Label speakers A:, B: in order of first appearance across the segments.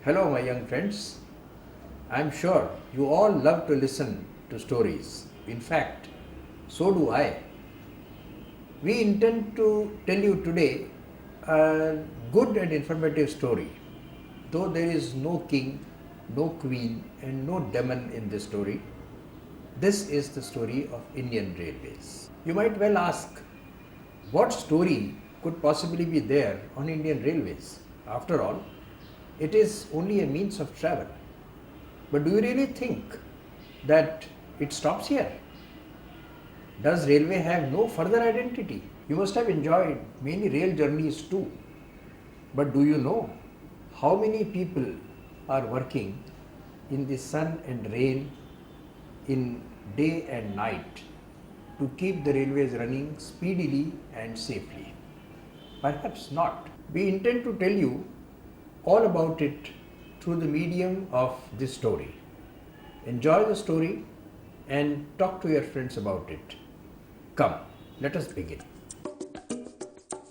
A: Hello, my young friends. I'm sure you all love to listen to stories. In fact, so do I. We intend to tell you today a good and informative story. Though there is no king, no queen, and no demon in this story, this is the story of Indian Railways. You might well ask, what story could possibly be there on Indian Railways? After all, it is only a means of travel. But do you really think that it stops here? Does railway have no further identity? You must have enjoyed many rail journeys too. But do you know how many people are working in the sun and rain, in day and night, to keep the railways running speedily and safely? Perhaps not. We intend to tell you all about it through the medium of this story. Enjoy the story and talk to your friends about it. Come, let us begin.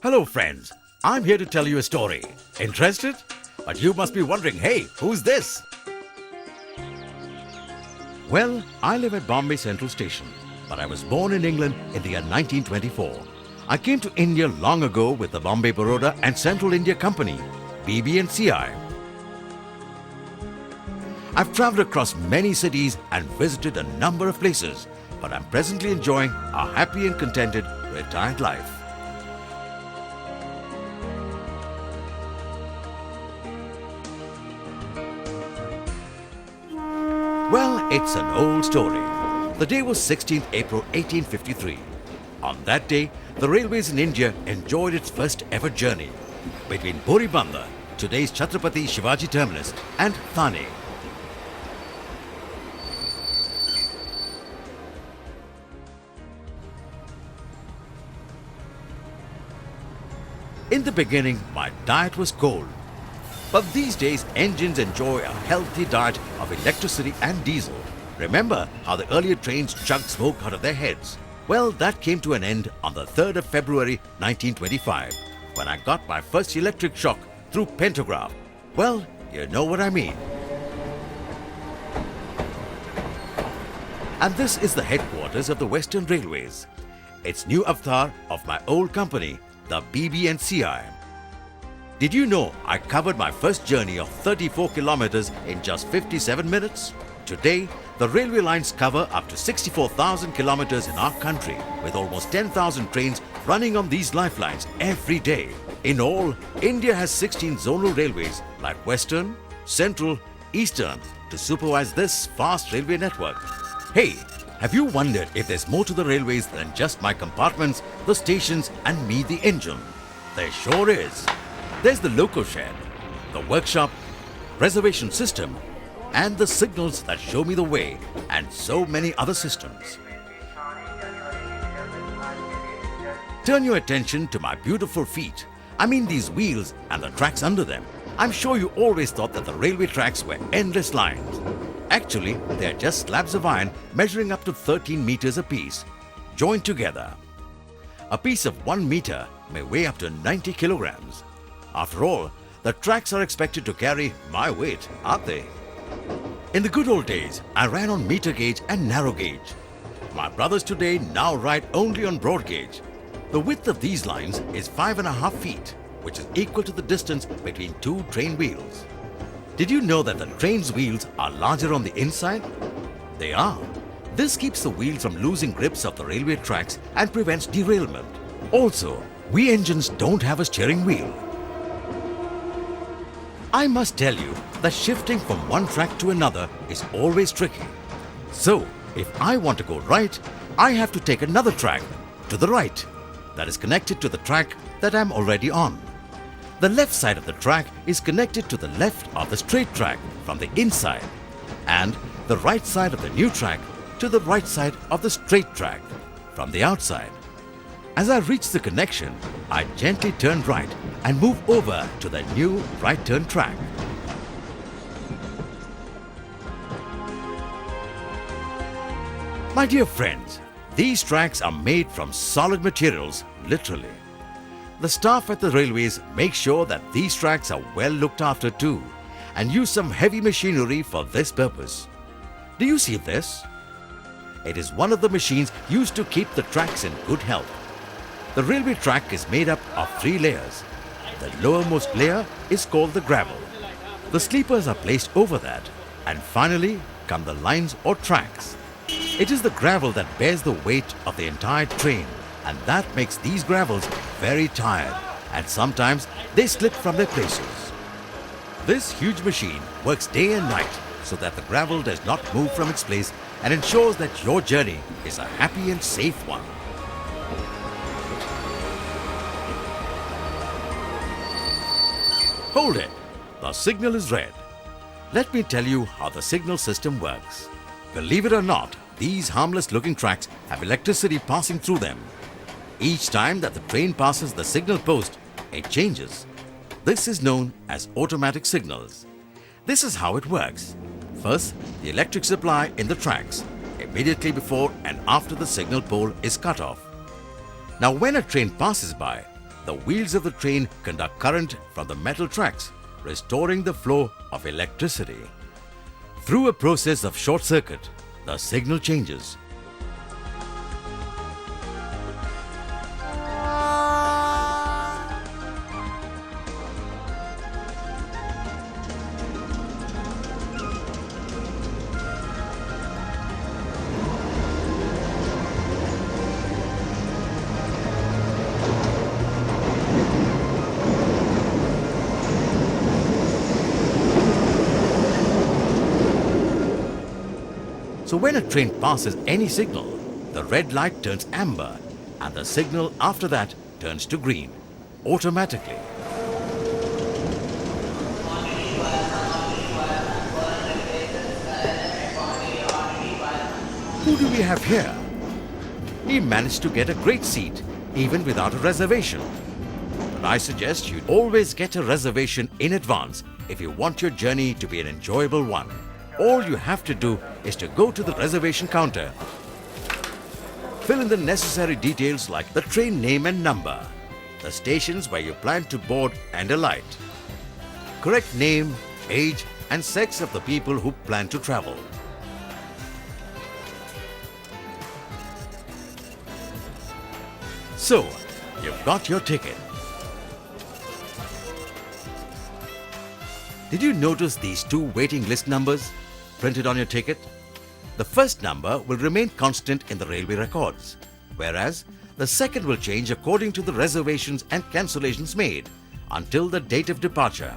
B: Hello friends, I'm here to tell you a story. Interested? But you must be wondering, hey, who's this? Well, I live at Bombay Central Station, but I was born in England in the year 1924. I came to India long ago with the Bombay Baroda and Central India Company, BB&CI. I've traveled across many cities and visited a number of places, but I'm presently enjoying a happy and contented retired life. Well, it's an old story. The day was 16th April 1853. On that day, the railways in India enjoyed its first ever journey between Boribanda, today's Chhatrapati Shivaji terminus, and Thane. In the beginning, my diet was coal. But these days, engines enjoy a healthy diet of electricity and diesel. Remember how the earlier trains chugged smoke out of their heads? Well, that came to an end on the 3rd of February 1925, when I got my first electric shock through pantograph. Well, you know what I mean. And this is the headquarters of the Western Railways. It's new avatar of my old company, the BB&CI. Did you know I covered my first journey of 34 kilometers in just 57 minutes? Today, the railway lines cover up to 64,000 kilometers in our country, with almost 10,000 trains running on these lifelines every day. In all, India has 16 zonal railways like Western, Central, Eastern to supervise this vast railway network. Hey, have you wondered if there's more to the railways than just my compartments, the stations and me, the engine? There sure is. There's the loco shed, the workshop, reservation system, and the signals that show me the way, and so many other systems. Turn your attention to my beautiful feet. I mean these wheels and the tracks under them. I'm sure you always thought that the railway tracks were endless lines. Actually, they're just slabs of iron measuring up to 13 meters apiece, joined together. A piece of 1 meter may weigh up to 90 kilograms. After all, the tracks are expected to carry my weight, aren't they? In the good old days, I ran on meter gauge and narrow gauge. My brothers today now ride only on broad gauge. The width of these lines is 5.5 feet, which is equal to the distance between two train wheels. Did you know that the train's wheels are larger on the inside? They are. This keeps the wheels from losing grips of the railway tracks and prevents derailment. Also, we engines don't have a steering wheel. I must tell you that shifting from one track to another is always tricky. So, If I want to go right, I have to take another track to the right that is connected to the track that I'm already on. The left side of the track is connected to the left of the straight track from the inside, and the right side of the new track to the right side of the straight track from the outside. As I reach the connection, I gently turn right and move over to the new right turn track. My dear friends, these tracks are made from solid materials, literally. The staff at the railways make sure that these tracks are well looked after too, and use some heavy machinery for this purpose. Do you see this? It is one of the machines used to keep the tracks in good health. The railway track is made up of 3 layers. The lowermost layer is called the gravel. The sleepers are placed over that, and finally come the lines or tracks. It is the gravel that bears the weight of the entire train, and that makes these gravels very tired, and sometimes they slip from their places. This huge machine works day and night so that the gravel does not move from its place and ensures that your journey is a happy and safe one. Hold it! The signal is red. Let me tell you how the signal system works. Believe it or not, these harmless looking tracks have electricity passing through them. Each time that the train passes the signal post, it changes. This is known as automatic signals. This is how it works. First, the electric supply in the tracks, immediately before and after the signal pole is cut off. Now when a train passes by, the wheels of the train conduct current from the metal tracks, restoring the flow of electricity. Through a process of short circuit, the signal changes. So when a train passes any signal, the red light turns amber and the signal after that turns to green, automatically. Who do we have here? He managed to get a great seat, even without a reservation. But I suggest you always get a reservation in advance if you want your journey to be an enjoyable one. All you have to do is to go to the reservation counter. Fill in the necessary details like the train name and number, the stations where you plan to board and alight, correct name, age and sex of the people who plan to travel. So, you've got your ticket. Did you notice these 2 waiting list numbers printed on your ticket? The first number will remain constant in the railway records, whereas the second will change according to the reservations and cancellations made until the date of departure.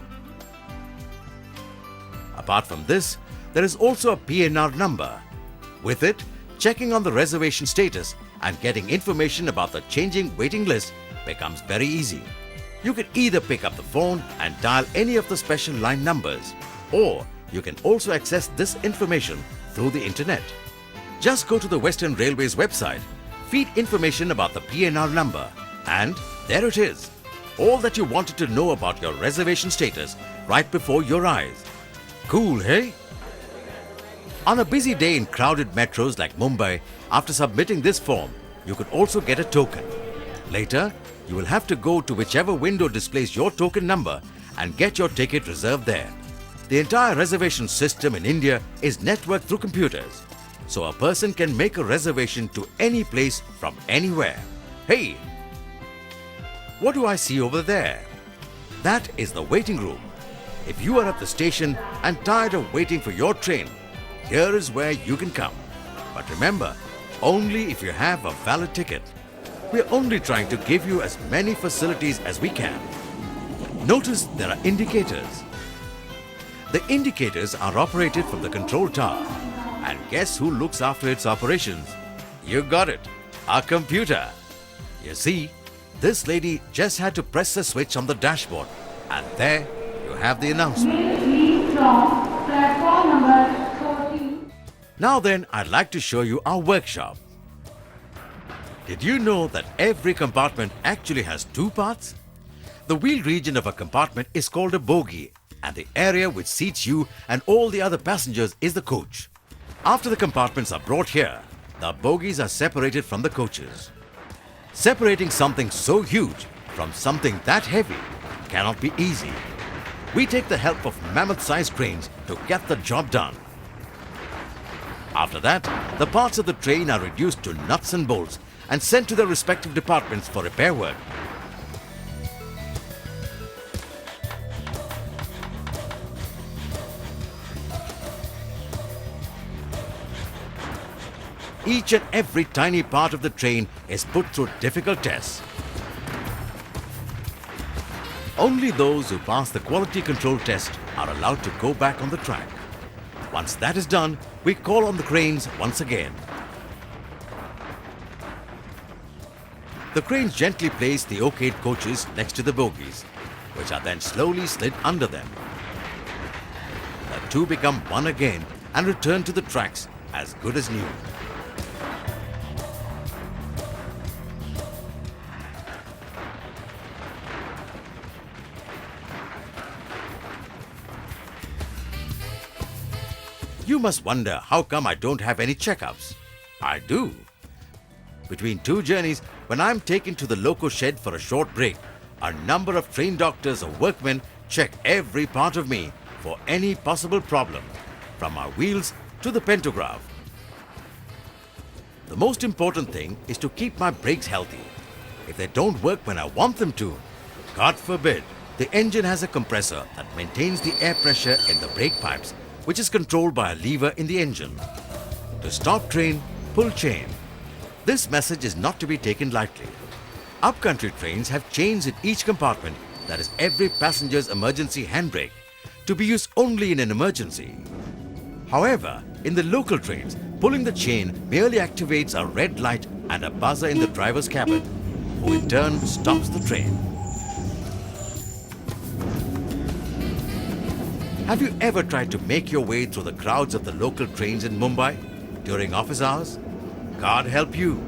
B: Apart from this, there is also a PNR number. With it, checking on the reservation status and getting information about the changing waiting list becomes very easy. You can either pick up the phone and dial any of the special line numbers, or you can also access this information through the internet. Just go to the Western Railways website, feed information about the PNR number, and there it is. All that you wanted to know about your reservation status right before your eyes. Cool, hey? On a busy day in crowded metros like Mumbai, after submitting this form, you could also get a token. Later, you will have to go to whichever window displays your token number and get your ticket reserved there. The entire reservation system in India is networked through computers, so a person can make a reservation to any place from anywhere. Hey, what do I see over there? That is the waiting room. If you are at the station and tired of waiting for your train, here is where you can come. But remember, only if you have a valid ticket. We are only trying to give you as many facilities as we can. Notice there are indicators. The indicators are operated from the control tower. And guess who looks after its operations? You got it, a computer. You see, this lady just had to press the switch on the dashboard, and there you have the announcement.
C: Leave from platform number 14.
B: Now then, I'd like to show you our workshop. Did you know that every compartment actually has two parts? The wheel region of a compartment is called a bogie, and the area which seats you and all the other passengers is the coach. After the compartments are brought here, the bogies are separated from the coaches. Separating something so huge from something that heavy cannot be easy. We take the help of mammoth-sized cranes to get the job done. After that, the parts of the train are reduced to nuts and bolts and sent to their respective departments for repair work. Each and every tiny part of the train is put through difficult tests. Only those who pass the quality control test are allowed to go back on the track. Once that is done, we call on the cranes once again. The cranes gently place the okayed coaches next to the bogies, which are then slowly slid under them. The two become one again and return to the tracks as good as new. You must wonder how come I don't have any checkups. I do. Between two journeys, when I'm taken to the loco shed for a short break, a number of trained doctors or workmen check every part of me for any possible problem, from my wheels to the pantograph. The most important thing is to keep my brakes healthy. If they don't work when I want them to, God forbid, the engine has a compressor that maintains the air pressure in the brake pipes, which is controlled by a lever in the engine. To stop train, pull chain. This message is not to be taken lightly. Upcountry trains have chains in each compartment, that is every passenger's emergency handbrake, to be used only in an emergency. However, in the local trains, pulling the chain merely activates a red light and a buzzer in the driver's cabin, who in turn stops the train. Have you ever tried to make your way through the crowds of the local trains in Mumbai during office hours? God help you.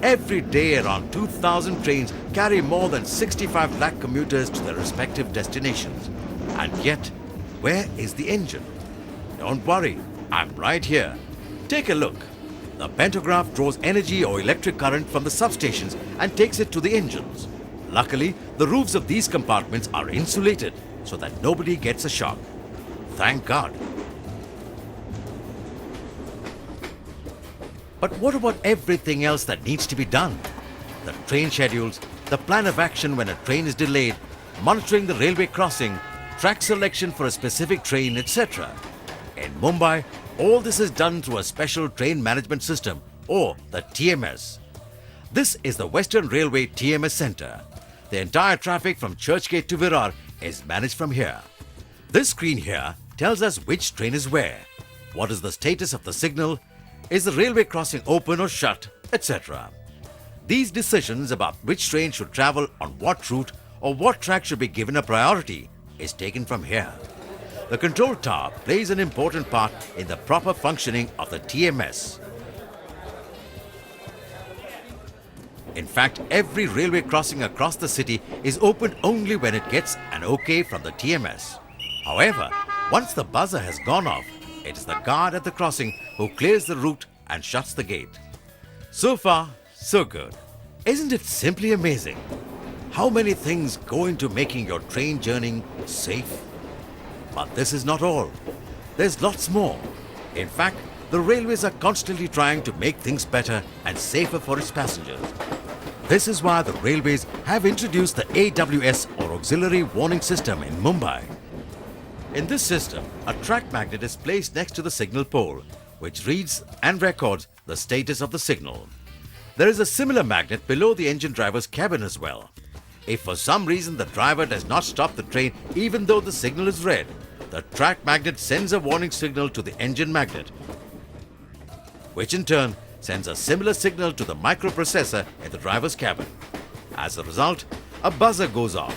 B: Every day around 2,000 trains carry more than 65 lakh commuters to their respective destinations. And yet, where is the engine? Don't worry, I'm right here. Take a look. The pantograph draws energy or electric current from the substations and takes it to the engines. Luckily, the roofs of these compartments are insulated so that nobody gets a shock. Thank God. But what about everything else that needs to be done? The train schedules, the plan of action when a train is delayed, monitoring the railway crossing, track selection for a specific train, etc. In Mumbai, all this is done through a special train management system, or the TMS. This is the Western Railway TMS Center. The entire traffic from Churchgate to Virar is managed from here. This screen here tells us which train is where, what is the status of the signal, is the railway crossing open or shut, etc. These decisions about which train should travel on what route or what track should be given a priority is taken from here. The control tower plays an important part in the proper functioning of the TMS. In fact, every railway crossing across the city is opened only when it gets an OK from the TMS. However, once the buzzer has gone off, it is the guard at the crossing who clears the route and shuts the gate. So far, so good. Isn't it simply amazing? How many things go into making your train journey safe? But this is not all. There's lots more. In fact, the railways are constantly trying to make things better and safer for its passengers. This is why the railways have introduced the AWS or Auxilary Warning System in Mumbai. In this system, a track magnet is placed next to the signal pole, which reads and records the status of the signal. There is a similar magnet below the engine driver's cabin as well. If for some reason the driver does not stop the train even though the signal is red, the track magnet sends a warning signal to the engine magnet. which in turn sends a similar signal to the microprocessor in the driver's cabin. As a result, a buzzer goes off.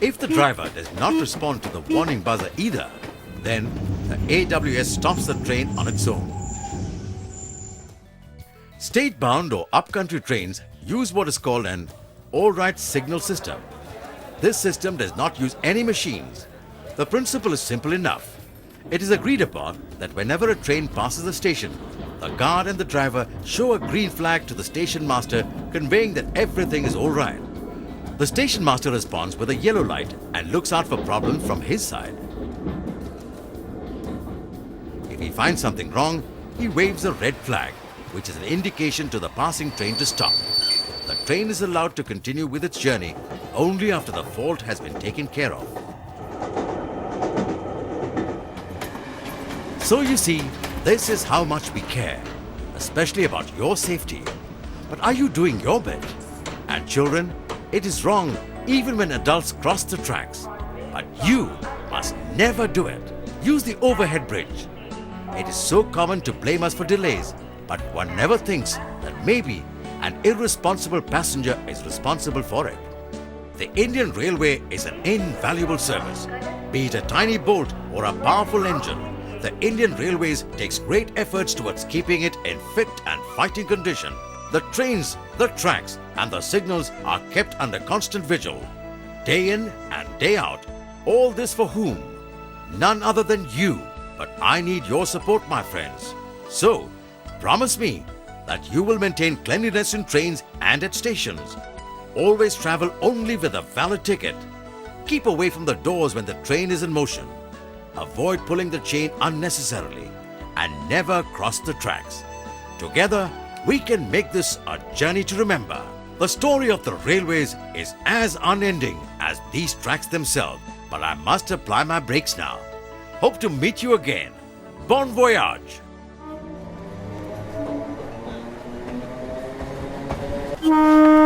B: If the driver does not respond to the warning buzzer either, then the AWS stops the train on its own. State-bound or upcountry trains use what is called an all-right signal system. This system does not use any machines. The principle is simple enough. It is agreed upon that whenever a train passes a station, the guard and the driver show a green flag to the station master conveying that everything is all right. The station master responds with a yellow light and looks out for problems from his side. If he finds something wrong, he waves a red flag, which is an indication to the passing train to stop. The train is allowed to continue with its journey only after the fault has been taken care of. So you see, this is how much we care, especially about your safety. But are you doing your bit? And children, it is wrong even when adults cross the tracks. But you must never do it. Use the overhead bridge. It is so common to blame us for delays, but one never thinks that maybe an irresponsible passenger is responsible for it. The Indian Railway is an invaluable service. Be it a tiny bolt or a powerful engine, the Indian Railways takes great efforts towards keeping it in fit and fighting condition. The trains, the tracks, and the signals are kept under constant vigil. Day in and day out. All this for whom? None other than you. But I need your support, my friends. So, promise me that you will maintain cleanliness in trains and at stations. Always travel only with a valid ticket. Keep away from the doors when the train is in motion. Avoid pulling the chain unnecessarily and never cross the tracks. Together, we can make this a journey to remember. The story of the railways is as unending as these tracks themselves, but I must apply my brakes now. Hope to meet you again. Bon voyage!
C: Thank you.